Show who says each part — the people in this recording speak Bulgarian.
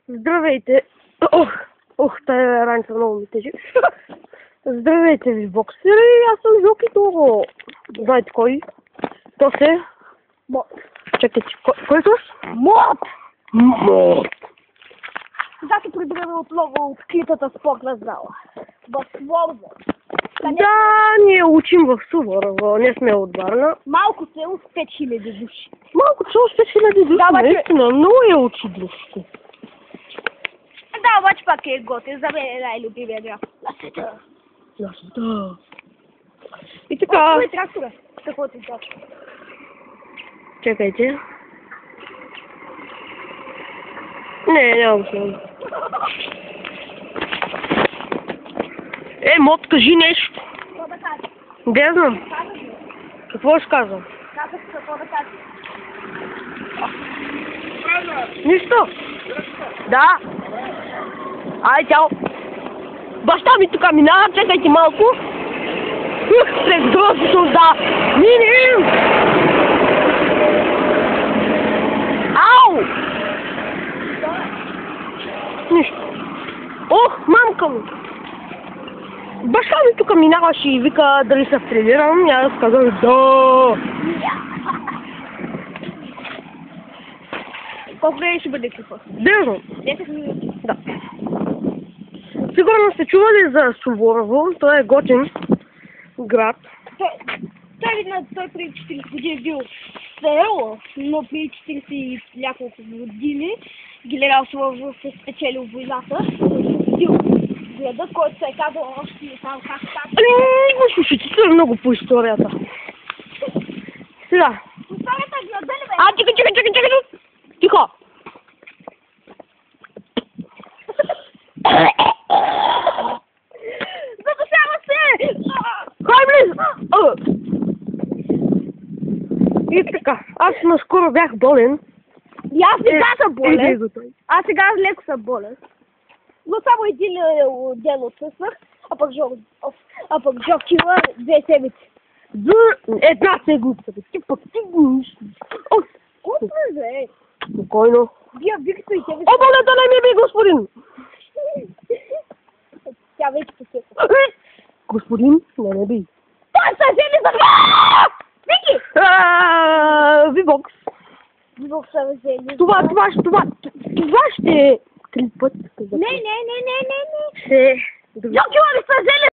Speaker 1: Здравейте! Тая раница много ми тежи. Здравейте ви, боксери! Аз съм Жокито. Знаете кой? То се...
Speaker 2: Мот.
Speaker 1: Чакайте, кой е това?
Speaker 2: Мот!
Speaker 1: Мот!
Speaker 2: Сега се прибираме отново от откритата спортна зала. В Слободо.
Speaker 1: Да, ние учим в Суворово, не сме от Варна.
Speaker 2: Малко село с 5000 души.
Speaker 1: Малко село с 5000 души, наистина, много е училище.
Speaker 2: Да, обаче пак е готин, за мен е най-любимия град на света.
Speaker 1: На света. И така...
Speaker 2: Кой е трактора? Какво ти кажа?
Speaker 1: Чакайте. Нямам се. Мот, кажи нещо.
Speaker 2: Какво да кажа?
Speaker 1: Не знам.
Speaker 2: Казах ли?
Speaker 1: Какво ще казвам?
Speaker 2: Казах какво да кажа.
Speaker 1: Нищо. Да. Ай, чао. Баща ми тук минава, чакайте малко. След грозото, да. Минем! Ау! Нищо. Мамка му. Баща ми тук минаваше и вика дали се тренирам. И аз казах да.
Speaker 2: Колко време ще бъде какво? 10 минути.
Speaker 1: Да. Сигурно сте чували за Суворово. Той е готин град.
Speaker 2: Той преди 40 години бил село, но преди 40 и няколко години генерал Суворов се спечелил войната, бил града, който се е казал още и там как.
Speaker 1: Слушайте, ти е много по историята. Сега.
Speaker 2: Историята е града ли бе?
Speaker 1: Чакай. Тихо.
Speaker 2: Задушава се!
Speaker 1: Хай близо! И така, аз наскоро бях болен.
Speaker 2: И аз сега съм болен. Аз сега леко съм болен. Но само един ден отсъствах, а пък Жокчила 2 седмици.
Speaker 1: Една седмица, ти пък ти го мислиш.
Speaker 2: Господи!
Speaker 1: Спокойно.
Speaker 2: Вие викате и тебе.
Speaker 1: Болета не ми би, господин!
Speaker 2: Тя вече посета.
Speaker 1: Господин, не би.
Speaker 2: Той се жени за... Вики!
Speaker 1: Вибокс.
Speaker 2: Вибокс се жени.
Speaker 1: Това ще е 3 пъти.
Speaker 2: Не.
Speaker 1: Ще...
Speaker 2: Жокчила ли се жени?